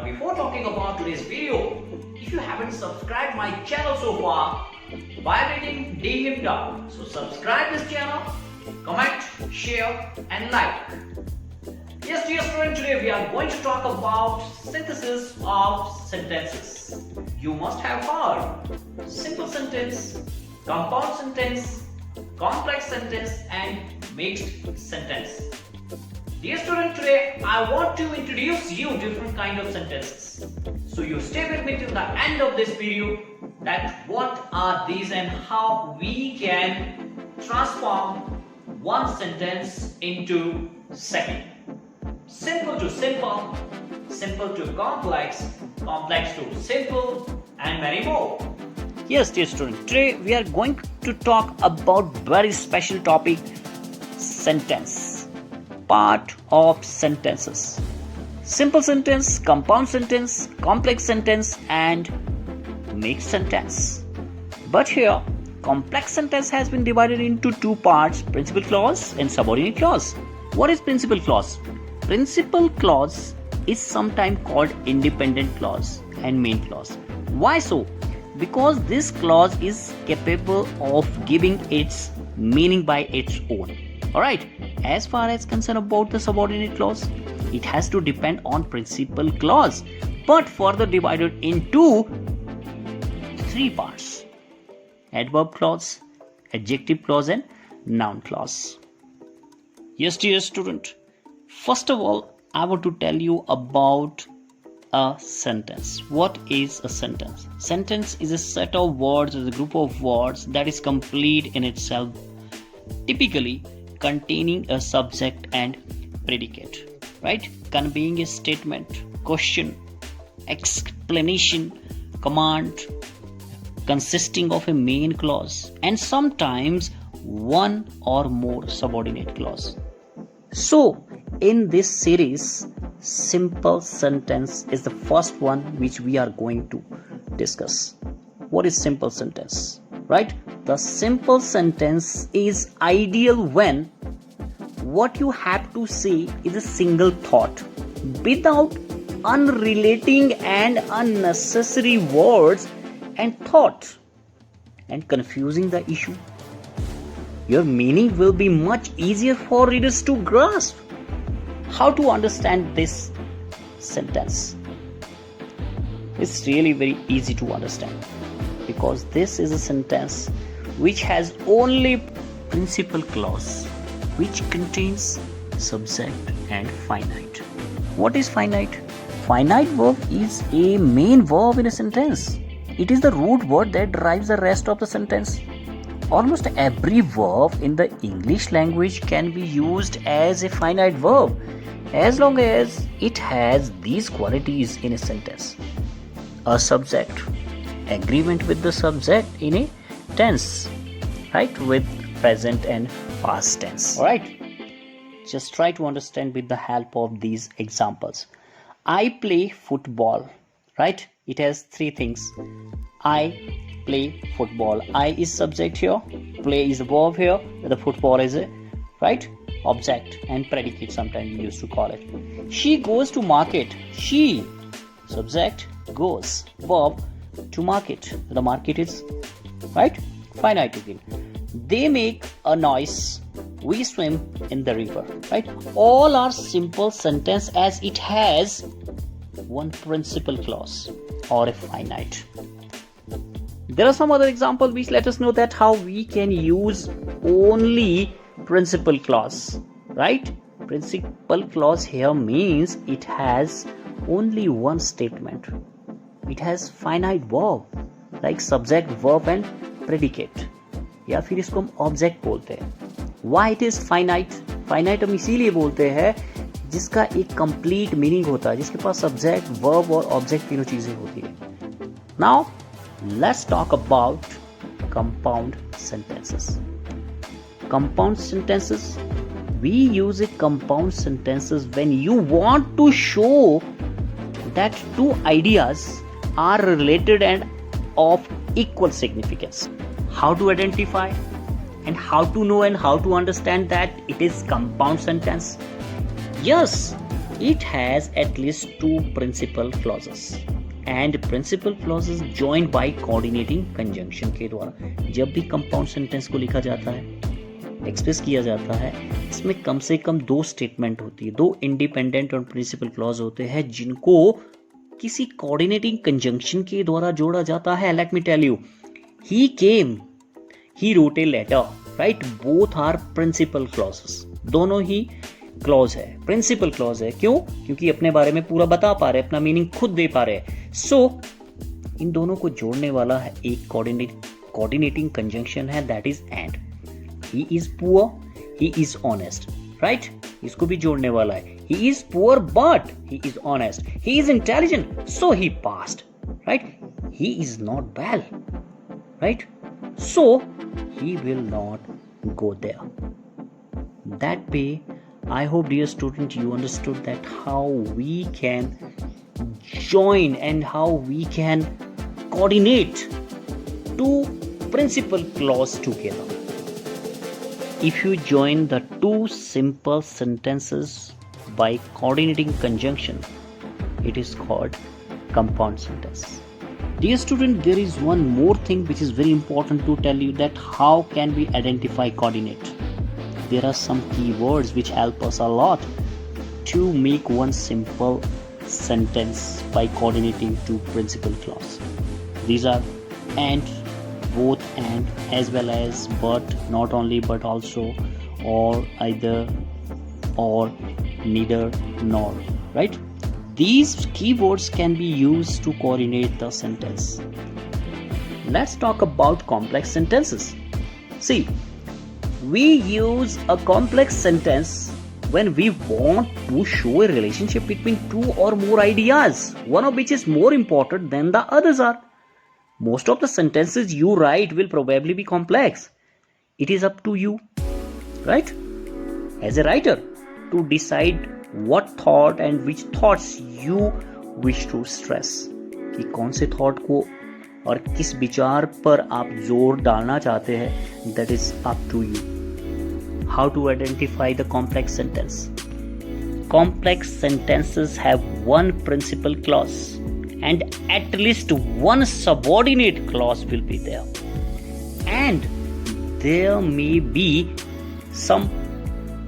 before talking about today's video, if you haven't subscribed my channel so far, vibrating D him down. So subscribe this channel, comment, share and like. Yes, dear student, today we are going to talk about synthesis of sentences. You must have heard simple sentence, compound sentence, complex sentence and mixed sentence. Dear student, today I want to introduce you different kind of sentences. So you stay with me till the end of this video that what are these and how we can transform one sentence into second. Simple to simple, simple to complex, complex to simple and many more. Yes, dear student, today we are going to talk about very special topic, sentence, part of sentences. Simple sentence, compound sentence, complex sentence and mixed sentence. But here, complex sentence has been divided into two parts, principal clause and subordinate clause. What is principal clause? Principal clause is sometimes called independent clause and main clause. Why so? Because this clause is capable of giving its meaning by its own. Alright, as far as concerned about the subordinate clause, it has to depend on principal clause, but further divided into three parts: adverb clause, adjective clause and noun clause. Yes, dear student, first of all, I want to tell you about a sentence. What is a sentence? Sentence is a set of words, is a group of words that is complete in itself, typically containing a subject and predicate, right? Conveying a statement, question, explanation, command, consisting of a main clause and sometimes one or more subordinate clause. So, in this series, simple sentence is the first one which we are going to discuss. What is simple sentence? Right? The simple sentence is ideal when what you have to say is a single thought without unrelating and unnecessary words and thought and confusing the issue. Your meaning will be much easier for readers to grasp. How to understand this sentence? It's really very easy to understand because this is a sentence which has only principal clause which contains subject and finite. What is finite? Finite verb is a main verb in a sentence. It is the root word that drives the rest of the sentence. Almost every verb in the English language can be used as a finite verb as long as it has these qualities in a sentence. A subject, agreement with the subject in a tense, right, with present and past tense. Alright, just try to understand with the help of these examples. I play football, right? It has three things. I play football. I is subject here, play is a verb here, the football is a right object and predicate sometimes we used to call it. She goes to market. She subject goes verb to market. The market is right finite again. They make a noise. We swim in the river. Right? All are simple sentence as it has one principal clause or a finite. There are some other examples which let us know that how we can use only principal clause, right? Principal clause here means it has only one statement. It has finite verb like subject, verb and predicate. या फिर इसको हम object बोलते हैं. Why it is finite? Finite हम इसीलिए बोलते हैं जिसका एक कंप्लीट मीनिंग होता है, जिसके पास सब्जेक्ट, वर्ब और ऑब्जेक्ट तीनों चीजें होती है. Now let's talk about compound sentences. Compound sentences, we use a compound sentences when you want to show that two ideas are related and of equal significance. How to identify and how to know and how to understand that it is compound sentence? Yes, It has at least two principal clauses and principal clauses joined by coordinating conjunction के द्वारा। जब भी compound sentence को लिखा जाता है, express किया जाता है, इसमें कम से कम दो स्टेटमेंट होती है, दो इंडिपेंडेंट और प्रिंसिपल क्लॉज होते हैं जिनको किसी कोऑर्डिनेटिंग कंजंक्शन के द्वारा जोड़ा जाता है। Let me tell you, he came, he wrote a letter, right? Both are principal clauses, दोनों ही क्लॉज है, प्रिंसिपल क्लॉज है। क्यों? क्योंकि अपने बारे में पूरा बता पा रहे, अपना मीनिंग खुद दे पा रहे। सो इन दोनों को जोड़ने वाला है एक कोऑर्डिनेटिंग कंजंक्शन है, that is and. He is poor, he is honest, right? इसको भी जोड़ने वाला है। He is poor but he is honest, he is intelligent so he passed, right? He is not well, right? So he will not go there. That way, I hope, dear student, you understood that how we can join and how we can coordinate two principal clause together. If you join the two simple sentences by coordinating conjunction, it is called compound sentence. Dear student, there is one more thing which is very important to tell you, that how can we identify coordinate. There are some keywords which help us a lot to make one simple sentence by coordinating two principal clause. These are and, both and, as well as but, not only but also, or, either, or, neither, nor, right? These keywords can be used to coordinate the sentence. Let's talk about complex sentences. See, we use a complex sentence when we want to show a relationship between two or more ideas, one of which is more important than the others are. Most of the sentences you write will probably be complex. It is up to you, right, as a writer, to decide what thought and which thoughts you wish to stress, कि कौन से thought को और किस विचार पर आप जोर डालना चाहते हैं. That is up to you. How to identify the complex sentence? Complex sentences have one principal clause and at least one subordinate clause will be there, and there may be some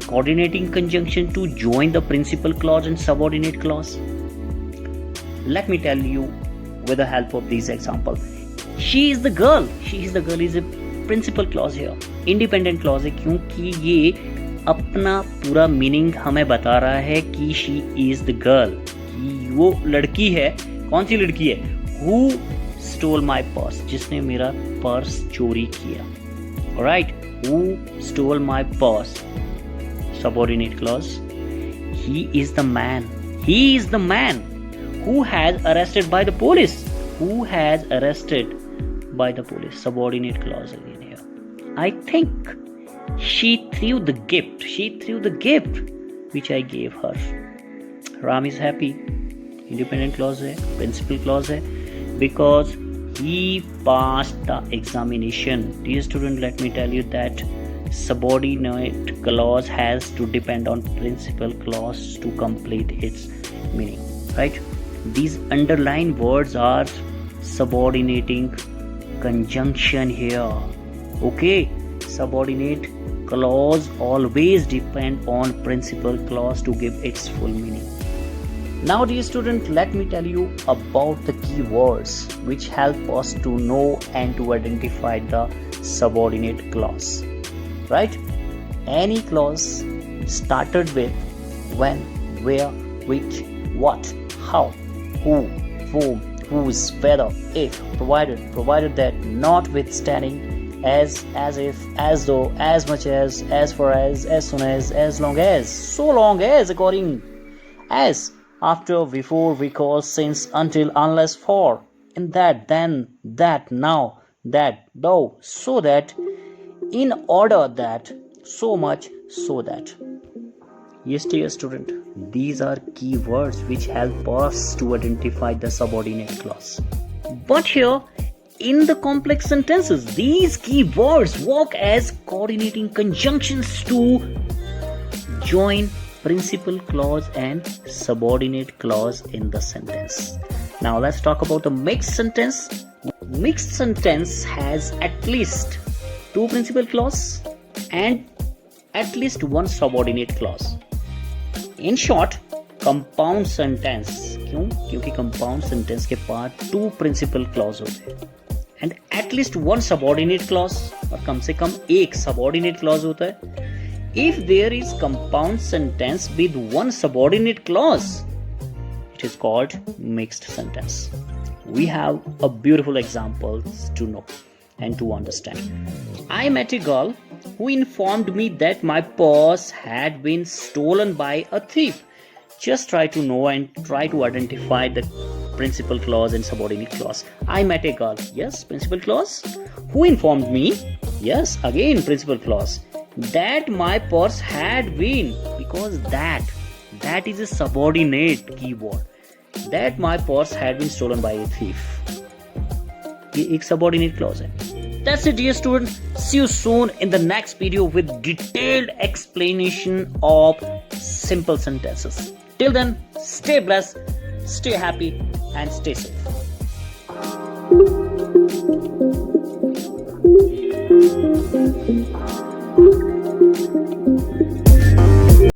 coordinating conjunction to join the principal clause and subordinate clause. Let me tell you with the help of these examples. She is the girl. She is the girl is a principal clause here. Independent clause है क्योंकि ये अपना पूरा meaning हमें बता रहा है कि she is the girl, कि वो लड़की है. कौन सी लड़की है? Who stole my purse? जिसने मेरा पर्स चोरी किया. Alright? Who stole my purse? Subordinate clause. He is the man. He is the man who has arrested by the police. Who has arrested by the police. Subordinate clause again here. I think she threw the gift. She threw the gift which I gave her. Ram is happy. Independent clause है. Principal clause है. Because he passed the examination. Dear student, let me tell you that subordinate clause has to depend on principal clause to complete its meaning, right? These underlined words are subordinating conjunction here. Okay, subordinate clause always depend on principal clause to give its full meaning. Now, dear student, let me tell you about the keywords which help us to know and to identify the subordinate clause. Right? Any clause started with when, where, which, what, how, who, whom, whose, whether, if, provided that, notwithstanding, as if, as though, as much as far as soon as long as, so long as, according as, after, before, because, since, until, unless, for, in that, then, that, now, that, though, so that, in order that, so much, so that. Yes, dear student, these are keywords which help us to identify the subordinate clause. But here, in the complex sentences, these keywords work as coordinating conjunctions to join principal clause and subordinate clause in the sentence. Now let's talk about the mixed sentence. Mixed sentence has at least two principal clause and at least one subordinate clause. In short, compound sentence क्यों? क्योंकि compound sentence के पास to principal clause होते हैं and at least one subordinate clause, और कम से कम एक सबऑर्डिनेट क्लॉज होता है. If there is compound sentence with one subordinate clause, it is called mixed sentence. We have a beautiful examples to know and to understand. I met a girl who informed me that my purse had been stolen by a thief. Just try to know and try to identify the principal clause and subordinate clause. I met a girl. Yes, principal clause. Who informed me? Yes, again principal clause. That my purse had been, because that is a subordinate keyword. That my purse had been stolen by a thief. ये एक subordinate clause है. That's it, dear student. See you soon in the next video with detailed explanation of simple sentences. Till then, stay blessed, stay happy, and stay safe.